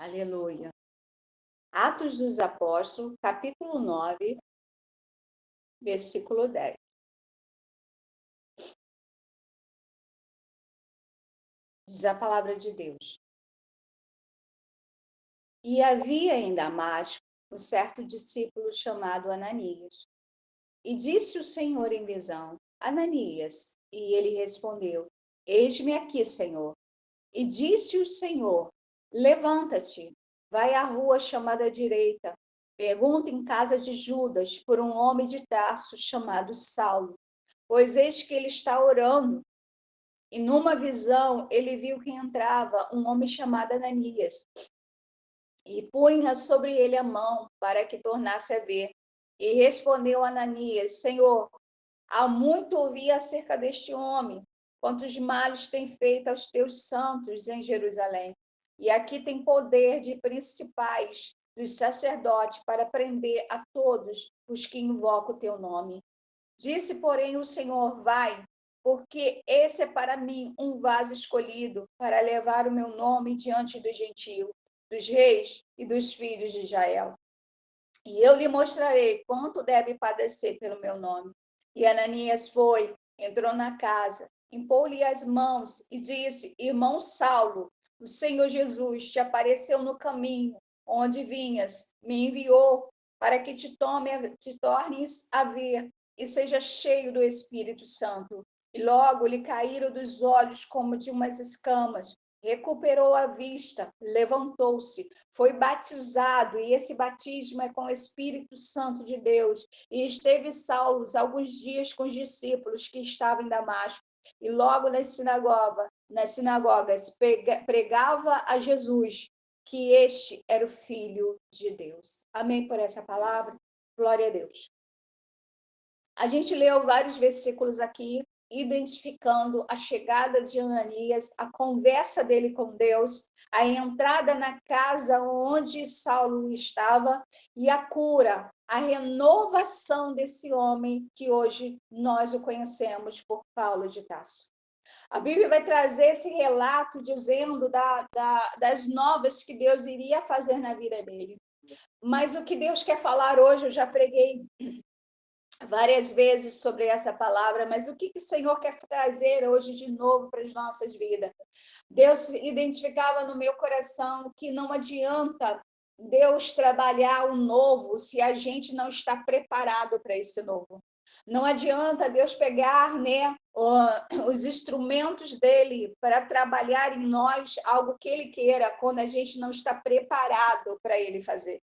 Aleluia. Atos dos Apóstolos, capítulo 9, versículo 10. Diz a palavra de Deus. E havia em Damasco um certo discípulo chamado Ananias. E disse o Senhor em visão: Ananias. E ele respondeu: Eis-me aqui, Senhor. E disse o Senhor: Levanta-te, vai à rua chamada direita, pergunta em casa de Judas por um homem de Tarso chamado Saulo, pois eis que ele está orando. E numa visão ele viu que entrava um homem chamado Ananias, e punha sobre ele a mão para que tornasse a ver. E respondeu Ananias: Senhor, há muito ouvi acerca deste homem, quantos males tem feito aos teus santos em Jerusalém. E aqui tem poder de principais dos sacerdotes para prender a todos os que invocam o teu nome. Disse, porém, o Senhor: vai, porque esse é para mim um vaso escolhido para levar o meu nome diante dos gentios, dos reis e dos filhos de Israel. E eu lhe mostrarei quanto deve padecer pelo meu nome. E Ananias foi, entrou na casa, impôs-lhe as mãos e disse: Irmão Saulo, o Senhor Jesus te apareceu no caminho onde vinhas, me enviou para que te tornes a ver e seja cheio do Espírito Santo. E logo lhe caíram dos olhos como de umas escamas, recuperou a vista, levantou-se, foi batizado, e esse batismo é com o Espírito Santo de Deus, e esteve Saulo alguns dias com os discípulos que estavam em Damasco, e logo nas sinagogas pregava a Jesus, que este era o Filho de Deus. Amém por essa palavra? Glória a Deus. A gente leu vários versículos aqui, identificando a chegada de Ananias, a conversa dele com Deus, a entrada na casa onde Saulo estava e a cura, a renovação desse homem que hoje nós o conhecemos por Paulo de Tarso. A Bíblia vai trazer esse relato dizendo das novas que Deus iria fazer na vida dele. Mas o que Deus quer falar hoje, eu já preguei várias vezes sobre essa palavra, mas o que o Senhor quer trazer hoje de novo para as nossas vidas? Deus identificava no meu coração que não adianta Deus trabalhar o novo se a gente não está preparado para esse novo. Não adianta Deus pegar, né, os instrumentos dele para trabalhar em nós algo que ele queira, quando a gente não está preparado para ele fazer.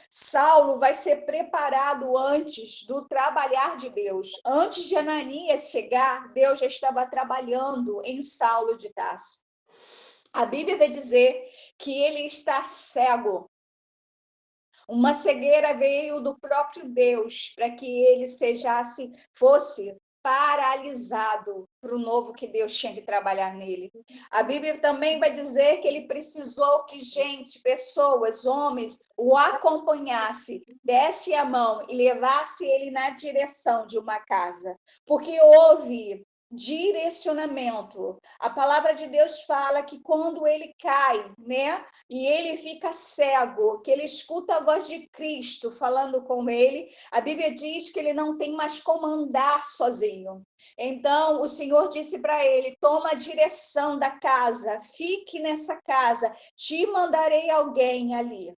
Saulo vai ser preparado antes do trabalhar de Deus. Antes de Ananias chegar, Deus já estava trabalhando em Saulo de Tarso. A Bíblia vai dizer que ele está cego. Uma cegueira veio do próprio Deus para que ele fosse paralisado para o novo que Deus tinha que trabalhar nele. A Bíblia também vai dizer que ele precisou que gente, pessoas, homens, o acompanhasse, desse a mão e levasse ele na direção de uma casa, porque houve direcionamento. A palavra de Deus fala que quando ele cai, né, e ele fica cego, que ele escuta a voz de Cristo falando com ele, a Bíblia diz que ele não tem mais como andar sozinho. Então, o Senhor disse para ele: toma a direção da casa, fique nessa casa, te mandarei alguém ali,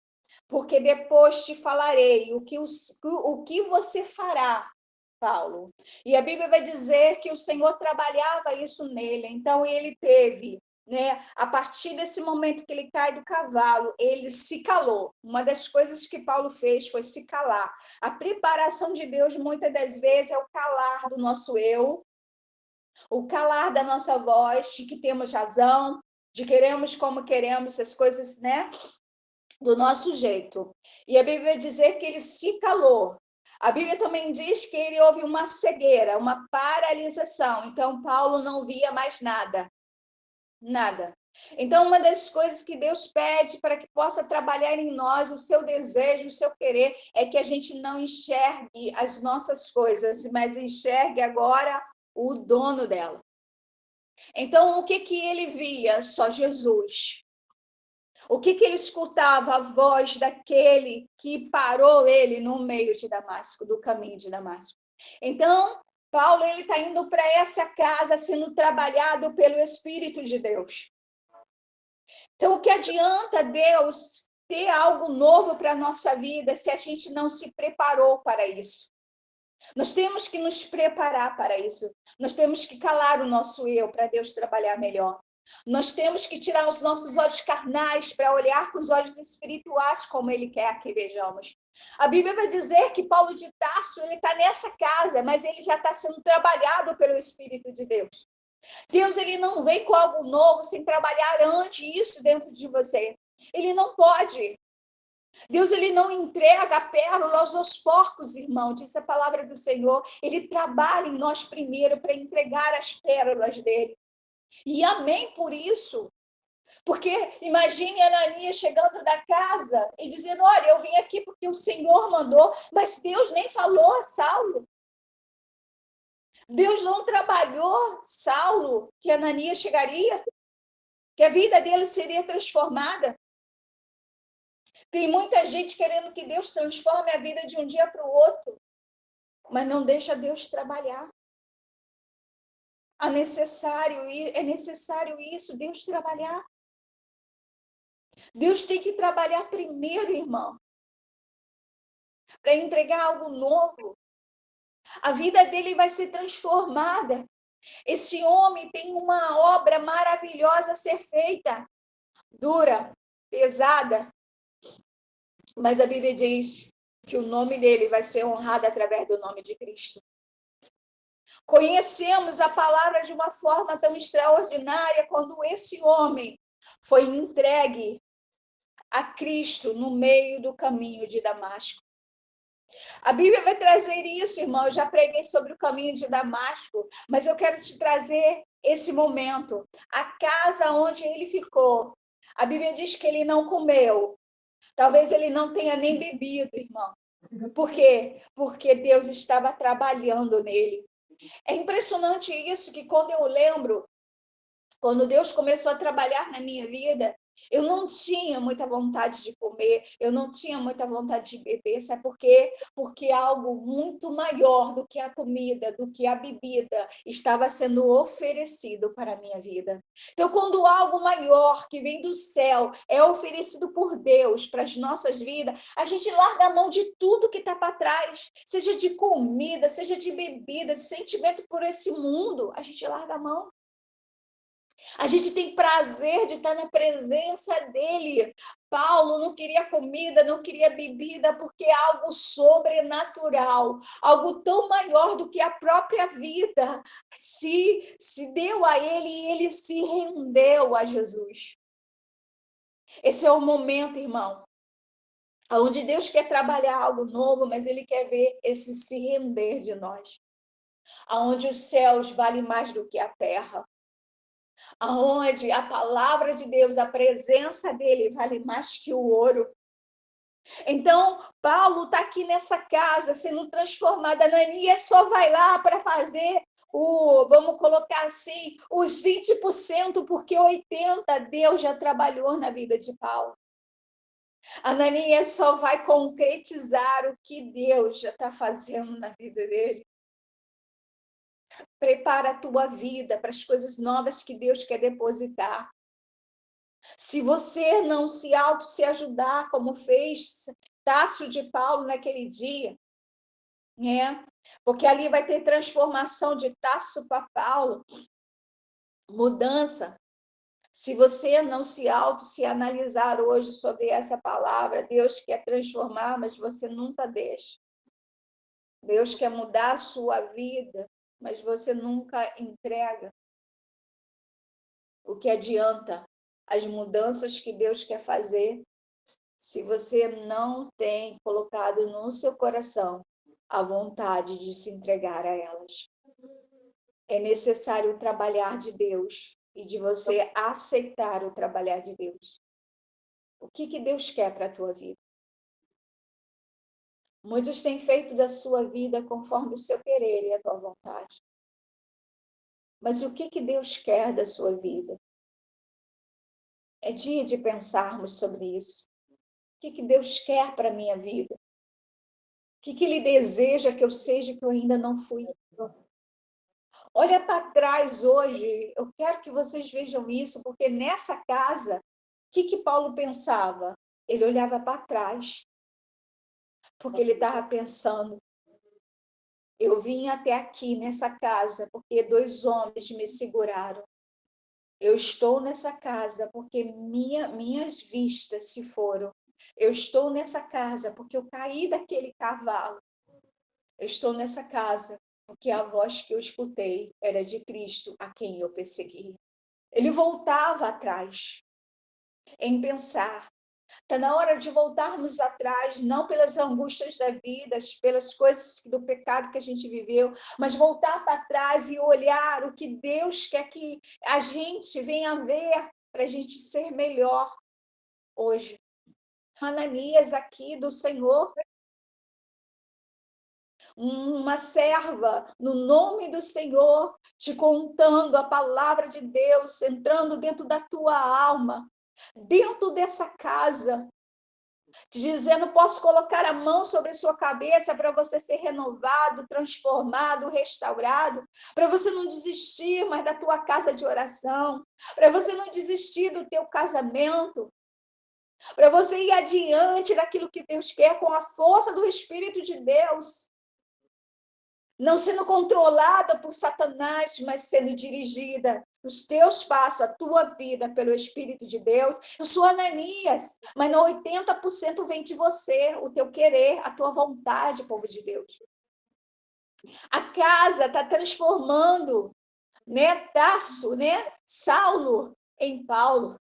porque depois te falarei o que você fará, Paulo. E a Bíblia vai dizer que o Senhor trabalhava isso nele, então ele teve, né, a partir desse momento que ele cai do cavalo, ele se calou. Uma das coisas que Paulo fez foi se calar. A preparação de Deus, muitas das vezes, é o calar do nosso eu, o calar da nossa voz, de que temos razão, de queremos como queremos, as coisas, né, do nosso jeito. E a Bíblia vai dizer que ele se calou. A Bíblia também diz que ele houve uma cegueira, uma paralisação. Então, Paulo não via mais nada. Nada. Então, uma das coisas que Deus pede para que possa trabalhar em nós, o seu desejo, o seu querer, é que a gente não enxergue as nossas coisas, mas enxergue agora o dono dela. Então, o que ele via? Só Jesus. O que ele escutava? A voz daquele que parou ele no meio de Damasco, do caminho de Damasco. Então, Paulo ele está indo para essa casa sendo trabalhado pelo Espírito de Deus. Então, o que adianta Deus ter algo novo para a nossa vida se a gente não se preparou para isso? Nós temos que nos preparar para isso. Nós temos que calar o nosso eu para Deus trabalhar melhor. Nós temos que tirar os nossos olhos carnais para olhar com os olhos espirituais como Ele quer que vejamos. A Bíblia vai dizer que Paulo de Tarso ele está nessa casa, mas ele já está sendo trabalhado pelo Espírito de Deus. Deus ele não vem com algo novo sem trabalhar antes isso dentro de você. Ele não pode. Deus ele não entrega a pérola aos porcos, irmão, disse a palavra do Senhor. Ele trabalha em nós primeiro para entregar as pérolas dele. E amém por isso. Porque imagine Ananias chegando da casa e dizendo, olha, eu vim aqui porque o Senhor mandou, mas Deus nem falou a Saulo. Deus não trabalhou Saulo, que Ananias chegaria, que a vida dele seria transformada. Tem muita gente querendo que Deus transforme a vida de um dia para o outro, mas não deixa Deus trabalhar. É necessário isso, Deus trabalhar. Deus tem que trabalhar primeiro, irmão, para entregar algo novo. A vida dele vai ser transformada. Esse homem tem uma obra maravilhosa a ser feita, dura, pesada, mas a Bíblia diz que o nome dele vai ser honrado através do nome de Cristo. Conhecemos a palavra de uma forma tão extraordinária quando esse homem foi entregue a Cristo no meio do caminho de Damasco. A Bíblia vai trazer isso, irmão. Eu já preguei sobre o caminho de Damasco, mas eu quero te trazer esse momento. A casa onde ele ficou. A Bíblia diz que ele não comeu. Talvez ele não tenha nem bebido, irmão. Por quê? Porque Deus estava trabalhando nele. É impressionante isso, que quando eu lembro, quando Deus começou a trabalhar na minha vida, eu não tinha muita vontade de comer, eu não tinha muita vontade de beber, sabe por quê? Porque algo muito maior do que a comida, do que a bebida, estava sendo oferecido para a minha vida. Então, quando algo maior que vem do céu é oferecido por Deus para as nossas vidas, a gente larga a mão de tudo que está para trás, seja de comida, seja de bebida, sentimento por esse mundo, a gente larga a mão. A gente tem prazer de estar na presença dele. Paulo não queria comida, não queria bebida, porque é algo sobrenatural, algo tão maior do que a própria vida. Se deu a ele e ele se rendeu a Jesus. Esse é o momento, irmão, onde Deus quer trabalhar algo novo, mas ele quer ver esse se render de nós. Aonde os céus valem mais do que a terra. Aonde a palavra de Deus, a presença dele vale mais que o ouro. Então, Paulo está aqui nessa casa sendo transformado. Ananias só vai lá para fazer vamos colocar assim, os 20%, porque 80% Deus já trabalhou na vida de Paulo. Ananias só vai concretizar o que Deus já está fazendo na vida dele. Prepara a tua vida para as coisas novas que Deus quer depositar. Se você não se ajudar, como fez Tácio de Paulo naquele dia, né? Porque ali vai ter transformação de Tácio para Paulo, mudança. Se você não se analisar hoje sobre essa palavra, Deus quer transformar, mas você nunca deixa. Deus quer mudar a sua vida, mas você nunca entrega. O que adianta as mudanças que Deus quer fazer se você não tem colocado no seu coração a vontade de se entregar a elas? É necessário o trabalhar de Deus e de você aceitar o trabalhar de Deus. O que Deus quer para a tua vida? Muitos têm feito da sua vida conforme o seu querer e a tua vontade. Mas o que Deus quer da sua vida? É dia de pensarmos sobre isso. O que Deus quer para a minha vida? O que Ele deseja que eu seja que eu ainda não fui? Olha para trás hoje, eu quero que vocês vejam isso, porque nessa casa, o que Paulo pensava? Ele olhava para trás, porque ele estava pensando, eu vim até aqui nessa casa porque 2 homens me seguraram. Eu estou nessa casa porque minhas vistas se foram. Eu estou nessa casa porque eu caí daquele cavalo. Eu estou nessa casa porque a voz que eu escutei era de Cristo, a quem eu persegui. Ele voltava atrás em pensar. Está na hora de voltarmos atrás, não pelas angústias da vida, pelas coisas do pecado que a gente viveu, mas voltar para trás e olhar o que Deus quer que a gente venha ver para a gente ser melhor hoje. Ananias aqui do Senhor, uma serva no nome do Senhor, te contando a palavra de Deus, entrando dentro da tua alma, dentro dessa casa, te dizendo, posso colocar a mão sobre sua cabeça para você ser renovado, transformado, restaurado, para você não desistir mais da tua casa de oração, para você não desistir do teu casamento, para você ir adiante daquilo que Deus quer com a força do Espírito de Deus. Não sendo controlada por Satanás, mas sendo dirigida os teus passos, a tua vida pelo Espírito de Deus. Eu sou Ananias, mas 80% vem de você, o teu querer, a tua vontade, povo de Deus. A casa está transformando, né, Tarso, né, Saulo em Paulo.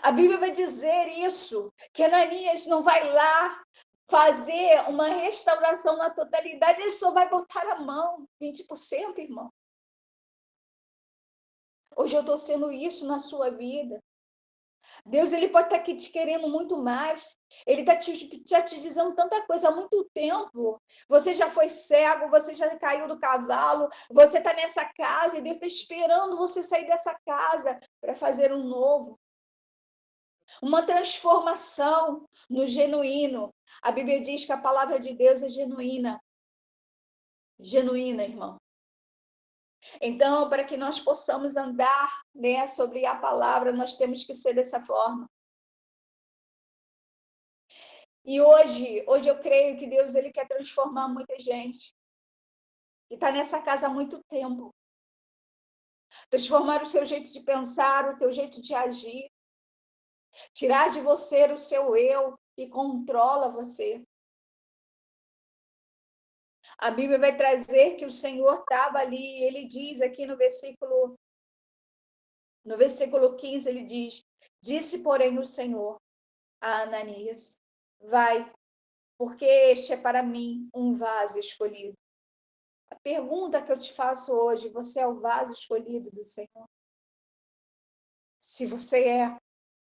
A Bíblia vai dizer isso, que Ananias não vai lá fazer uma restauração na totalidade, ele só vai botar a mão, 20%, irmão. Hoje eu estou sendo isso na sua vida. Deus, ele pode estar aqui te querendo muito mais. Ele está já te dizendo tanta coisa há muito tempo. Você já foi cego, você já caiu do cavalo, você está nessa casa e Deus está esperando você sair dessa casa para fazer um novo. Uma transformação no genuíno. A Bíblia diz que a palavra de Deus é genuína. Genuína, irmão. Então, para que nós possamos andar, né, sobre a palavra, nós temos que ser dessa forma. E hoje eu creio que Deus ele quer transformar muita gente. E está nessa casa há muito tempo. Transformar o seu jeito de pensar, o teu jeito de agir. Tirar de você o seu eu que controla você. A Bíblia vai trazer que o Senhor estava ali, ele diz aqui no versículo 15, ele diz, disse, porém, o Senhor a Ananias, vai, porque este é para mim um vaso escolhido. A pergunta que eu te faço hoje, você é o vaso escolhido do Senhor? Se você é,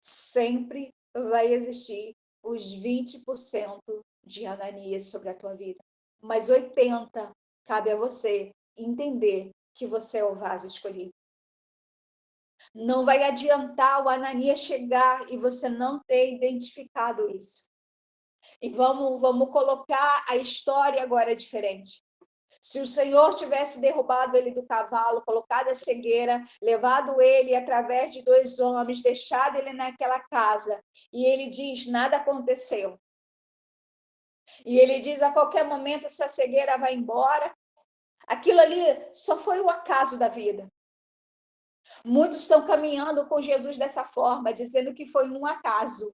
sempre vai existir os 20% de Ananias sobre a tua vida. Mas 80% cabe a você entender que você é o vaso escolhido. Não vai adiantar o Ananias chegar e você não ter identificado isso. E vamos colocar a história agora diferente. Se o Senhor tivesse derrubado ele do cavalo, colocado a cegueira, levado ele através de 2 homens, deixado ele naquela casa, e ele diz, nada aconteceu. E ele diz, a qualquer momento essa cegueira vai embora. Aquilo ali só foi o acaso da vida. Muitos estão caminhando com Jesus dessa forma, dizendo que foi um acaso.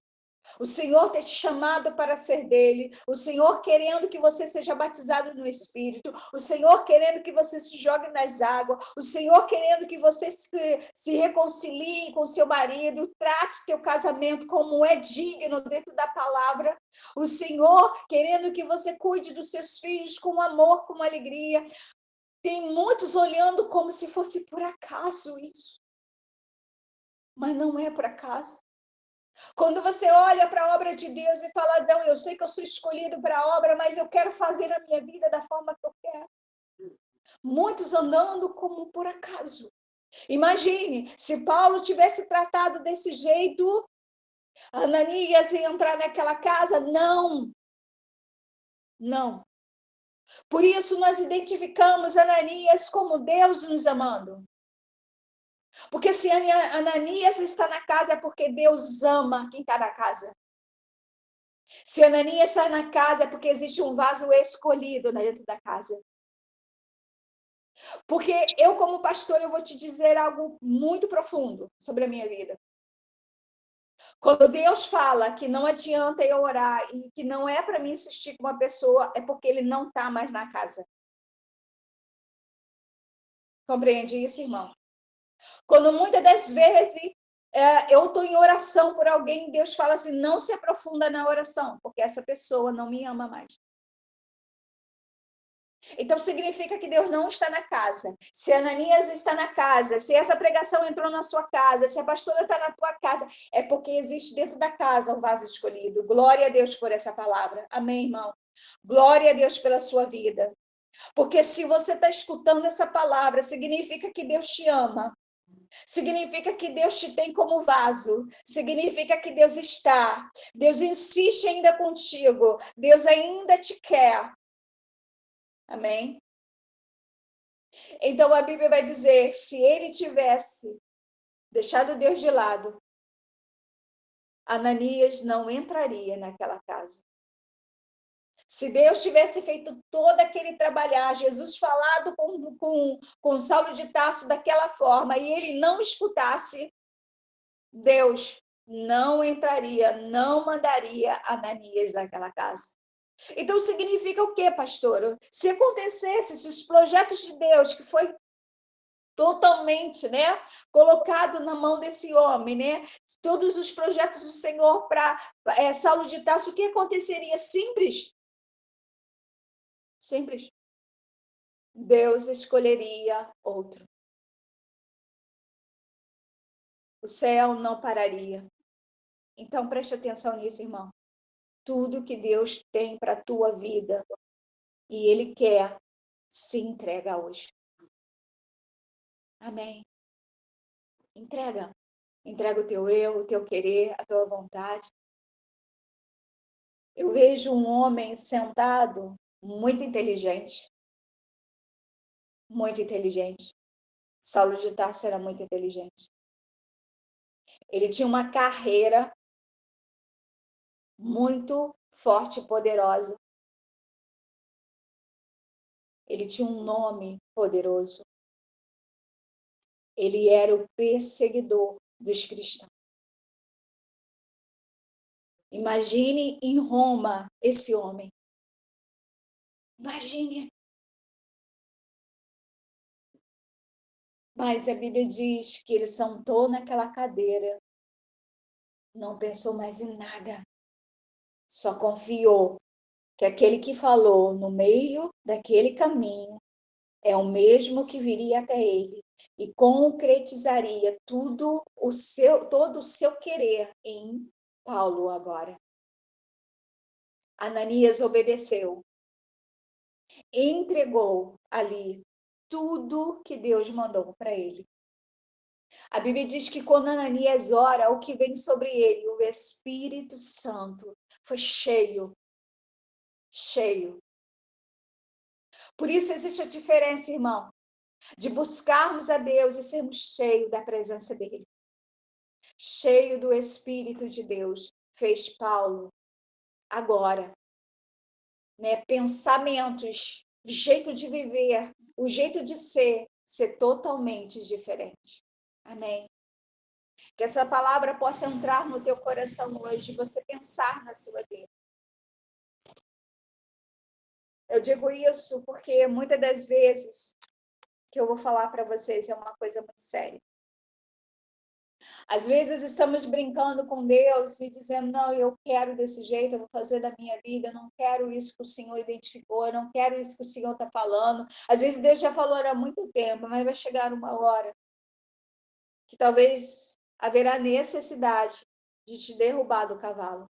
O Senhor ter te chamado para ser dele, o Senhor querendo que você seja batizado no Espírito, o Senhor querendo que você se jogue nas águas, o Senhor querendo que você se reconcilie com seu marido, trate teu casamento como é digno dentro da palavra, o Senhor querendo que você cuide dos seus filhos com amor, com alegria. Tem muitos olhando como se fosse por acaso isso, mas não é por acaso. Quando você olha para a obra de Deus e fala, não, eu sei que eu sou escolhido para a obra, mas eu quero fazer a minha vida da forma que eu quero. Muitos andando como por acaso. Imagine, se Paulo tivesse tratado desse jeito, Ananias ia entrar naquela casa? Não, não. Por isso nós identificamos Ananias como Deus nos amando. Porque se Ananias está na casa é porque Deus ama quem está na casa. Se Ananias está na casa é porque existe um vaso escolhido dentro da casa. Porque eu, como pastor, eu vou te dizer algo muito profundo sobre a minha vida. Quando Deus fala que não adianta eu orar e que não é para mim insistir com uma pessoa, é porque ele não está mais na casa. Compreende isso, irmão? Quando muitas das vezes eu estou em oração por alguém, Deus fala assim, não se aprofunda na oração, porque essa pessoa não me ama mais. Então significa que Deus não está na casa. Se Ananias está na casa, se essa pregação entrou na sua casa, se a pastora está na tua casa, é porque existe dentro da casa um vaso escolhido. Glória a Deus por essa palavra. Amém, irmão? Glória a Deus pela sua vida. Porque se você está escutando essa palavra, significa que Deus te ama. Significa que Deus te tem como vaso. Significa que Deus está. Deus insiste ainda contigo. Deus ainda te quer. Amém? Então a Bíblia vai dizer: se ele tivesse deixado Deus de lado, Ananias não entraria naquela casa. Se Deus tivesse feito todo aquele trabalhar, Jesus falado com Saulo de Tarso daquela forma, e ele não escutasse, Deus não entraria, não mandaria Ananias naquela casa. Então significa o quê, pastor? Se acontecesse, se os projetos de Deus, que foi totalmente, né, colocado na mão desse homem, né, todos os projetos do Senhor para Saulo de Tarso, o que aconteceria? Simples. Simples. Deus escolheria outro. O céu não pararia. Então preste atenção nisso, irmão. Tudo que Deus tem para a tua vida e Ele quer, se entrega hoje. Amém. Entrega. Entrega o teu eu, o teu querer, a tua vontade. Eu vejo um homem sentado, muito inteligente. Muito inteligente. Saulo de Tarso era muito inteligente. Ele tinha uma carreira muito forte e poderosa. Ele tinha um nome poderoso. Ele era o perseguidor dos cristãos. Imagine em Roma esse homem. Imagine. Mas a Bíblia diz que ele sentou naquela cadeira, não pensou mais em nada, só confiou que aquele que falou no meio daquele caminho é o mesmo que viria até ele e concretizaria todo o seu querer em Paulo agora. Ananias obedeceu, entregou ali tudo que Deus mandou para ele. A Bíblia diz que quando Ananias ora, o que vem sobre ele, o Espírito Santo, foi cheio, cheio. Por isso existe a diferença, irmão, de buscarmos a Deus e sermos cheios da presença dele. Cheio do Espírito de Deus, fez Paulo agora, né? Pensamentos, jeito de viver, o jeito de ser totalmente diferente. Amém. Que essa palavra possa entrar no teu coração hoje, você pensar na sua vida. Eu digo isso porque muitas das vezes que eu vou falar para vocês é uma coisa muito séria. Às vezes estamos brincando com Deus e dizendo, não, eu quero desse jeito, eu vou fazer da minha vida, eu não quero isso que o Senhor identificou, eu não quero isso que o Senhor está falando. Às vezes Deus já falou há muito tempo, mas vai chegar uma hora que talvez haverá necessidade de te derrubar do cavalo.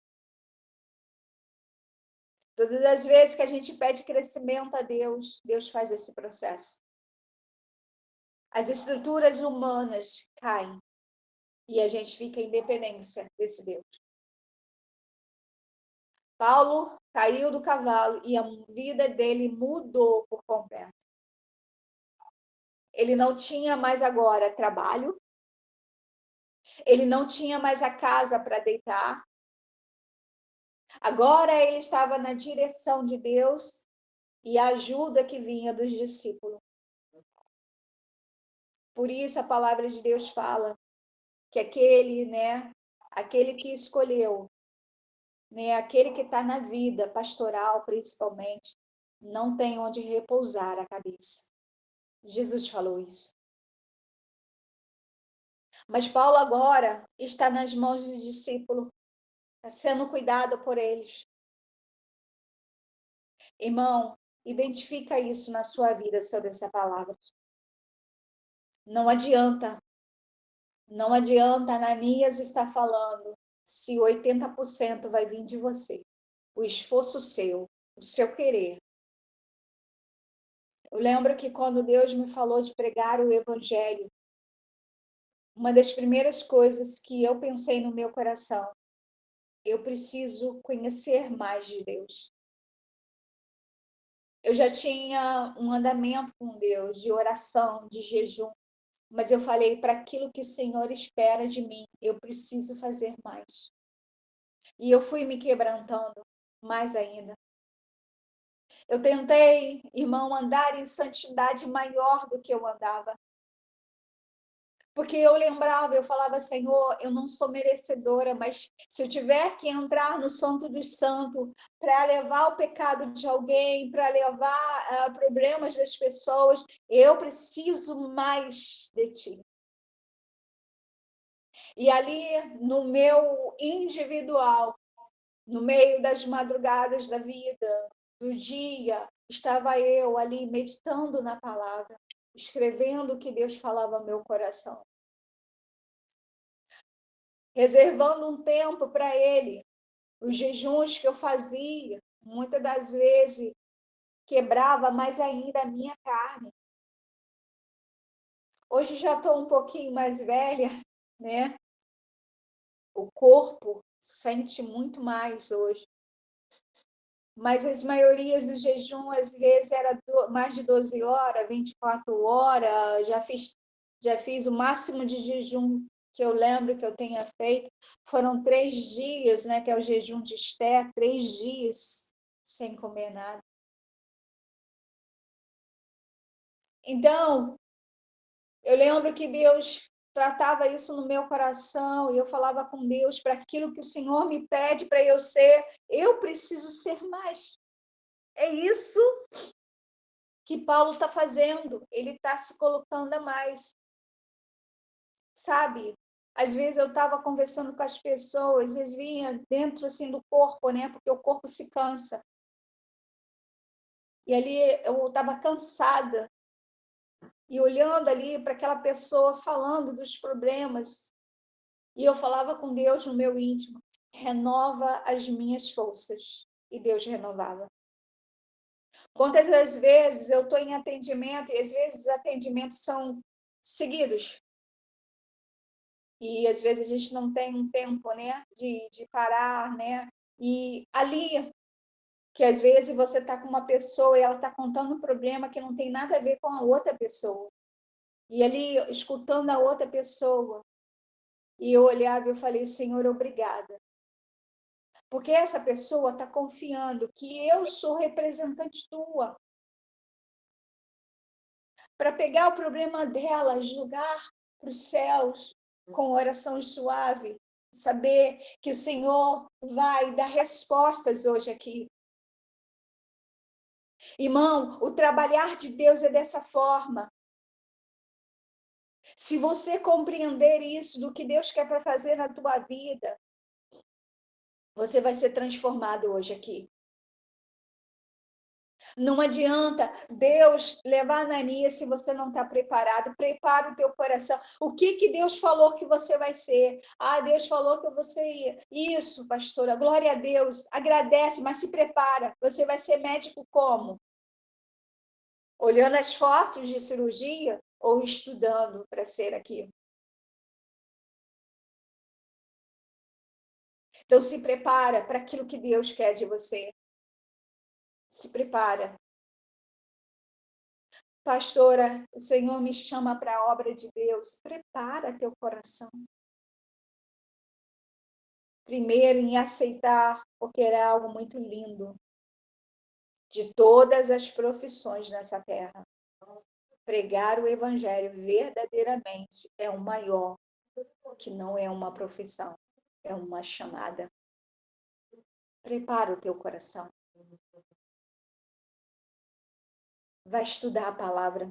Todas as vezes que a gente pede crescimento a Deus, Deus faz esse processo. As estruturas humanas caem e a gente fica em dependência desse Deus. Paulo caiu do cavalo e a vida dele mudou por completo. Ele não tinha mais agora trabalho, ele não tinha mais a casa para deitar. Agora ele estava na direção de Deus e a ajuda que vinha dos discípulos. Por isso a palavra de Deus fala que aquele que escolheu, aquele que está na vida pastoral, principalmente, não tem onde repousar a cabeça. Jesus falou isso. Mas Paulo agora está nas mãos dos discípulos, está sendo cuidado por eles. Irmão, identifica isso na sua vida sobre essa palavra. Não adianta. Não adianta Ananias estar falando se 80% vai vir de você. O esforço seu, o seu querer. Eu lembro que quando Deus me falou de pregar o evangelho, uma das primeiras coisas que eu pensei no meu coração, eu preciso conhecer mais de Deus. Eu já tinha um andamento com Deus, de oração, de jejum, mas eu falei, para aquilo que o Senhor espera de mim, eu preciso fazer mais. E eu fui me quebrantando mais ainda. Eu tentei, irmão, andar em santidade maior do que eu andava. Porque eu lembrava, eu falava, Senhor, eu não sou merecedora, mas se eu tiver que entrar no Santo dos Santos para levar o pecado de alguém, para levar problemas das pessoas, eu preciso mais de Ti. E ali, no meu individual, no meio das madrugadas da vida, do dia, estava eu ali meditando na palavra, escrevendo o que Deus falava ao meu coração. Reservando um tempo para Ele. Os jejuns que eu fazia, muitas das vezes, quebrava mais ainda a minha carne. Hoje já estou um pouquinho mais velha, né? O corpo sente muito mais hoje. Mas as maiorias do jejum, às vezes, era mais de 12 horas, 24 horas. Já fiz o máximo de jejum que eu lembro que eu tenha feito. Foram 3 dias, né? Que é o jejum de Esther, 3 dias sem comer nada. Então, eu lembro que Deus tratava isso no meu coração e eu falava com Deus, para aquilo que o Senhor me pede para eu ser, eu preciso ser mais. É isso que Paulo está fazendo, ele está se colocando a mais. Sabe? Às vezes eu estava conversando com as pessoas, eles vinham dentro assim do corpo, né? Porque o corpo se cansa. E ali eu estava cansada e olhando ali para aquela pessoa falando dos problemas. E eu falava com Deus no meu íntimo, renova as minhas forças. E Deus renovava. Quantas das vezes eu estou em atendimento, e às vezes os atendimentos são seguidos. E às vezes a gente não tem um tempo, né, de parar, né? E ali, que às vezes você está com uma pessoa e ela está contando um problema que não tem nada a ver com a outra pessoa. E ali, escutando a outra pessoa, e eu olhava e eu falei, Senhor, obrigada. Porque essa pessoa está confiando que eu sou representante tua. Para pegar o problema dela, jogar para os céus com oração suave, saber que o Senhor vai dar respostas hoje aqui. Irmão, o trabalhar de Deus é dessa forma. Se você compreender isso, do que Deus quer para fazer na tua vida, você vai ser transformado hoje aqui. Não adianta Deus levar Ananias se você não está preparado. Prepara o teu coração. O que Deus falou que você vai ser? Ah, Deus falou que você ia. Isso, pastora, glória a Deus. Agradece, mas se prepara. Você vai ser médico como? Olhando as fotos de cirurgia? ou estudando para ser aquilo. Então, se prepara para aquilo que Deus quer de você. Se prepara. Pastora, o Senhor me chama para a obra de Deus. Prepara teu coração. Primeiro, em aceitar, porque era algo muito lindo. De todas as profissões nessa terra, pregar o evangelho verdadeiramente é o maior, que não é uma profissão, é uma chamada. Prepara o teu coração. Vai estudar a palavra.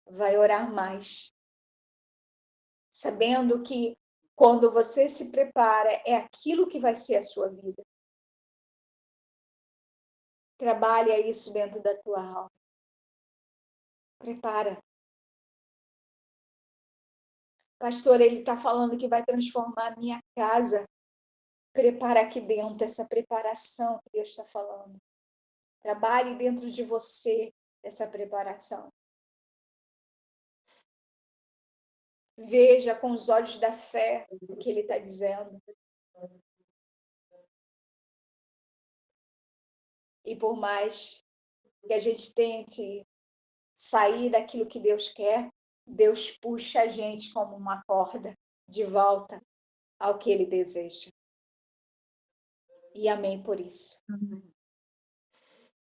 Vai orar mais. Sabendo que quando você se prepara, é aquilo que vai ser a sua vida. Trabalha isso dentro da tua alma. Prepara. Pastor, ele está falando que vai transformar a minha casa. Prepara aqui dentro, essa preparação que Deus está falando. Trabalhe dentro de você essa preparação. Veja com os olhos da fé o que ele está dizendo. E por mais que a gente tente sair daquilo que Deus quer, Deus puxa a gente como uma corda de volta ao que ele deseja. E amém por isso.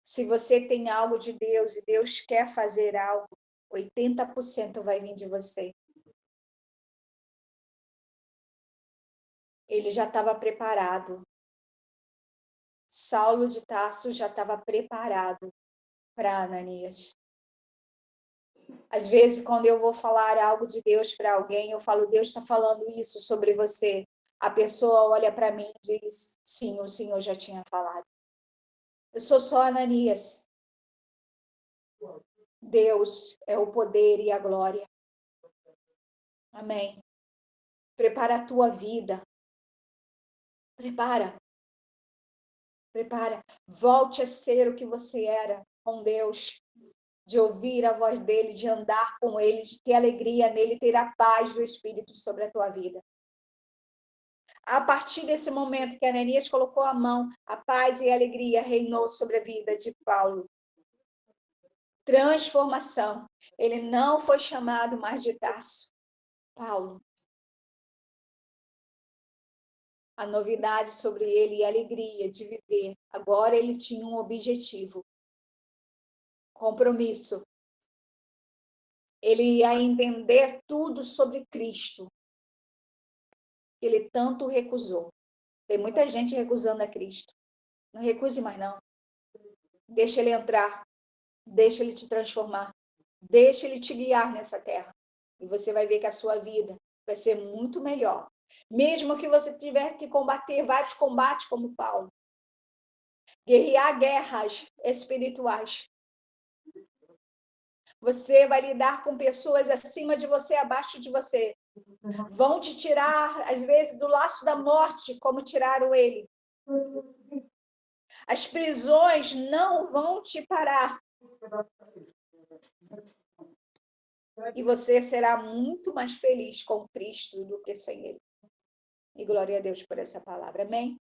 Se você tem algo de Deus e Deus quer fazer algo, 80% vai vir de você. Ele já estava preparado. Saulo de Tarso já estava preparado para Ananias. Às vezes, quando eu vou falar algo de Deus para alguém, eu falo, Deus está falando isso sobre você. A pessoa olha para mim e diz, sim, o Senhor já tinha falado. Eu sou só Ananias. Deus é o poder e a glória. Amém. Prepara a tua vida. Prepara. Prepara. Volte a ser o que você era com Deus. De ouvir a voz dele, de andar com ele, de ter alegria nele, ter a paz do Espírito sobre a tua vida. A partir desse momento que Ananias colocou a mão, a paz e a alegria reinou sobre a vida de Paulo. Transformação. Ele não foi chamado mais de Tarso. Paulo. A novidade sobre ele e a alegria de viver. Agora ele tinha um objetivo. Compromisso. Ele ia entender tudo sobre Cristo. Ele tanto recusou. Tem muita gente recusando a Cristo. Não recuse mais, não. Deixa ele entrar. Deixa ele te transformar. Deixa ele te guiar nessa terra. E você vai ver que a sua vida vai ser muito melhor. Mesmo que você tiver que combater vários combates como Paulo. Guerrear guerras espirituais. Você vai lidar com pessoas acima de você, abaixo de você. Vão te tirar, às vezes, do laço da morte, como tiraram ele. As prisões não vão te parar. E você será muito mais feliz com Cristo do que sem ele. E glória a Deus por essa palavra. Amém?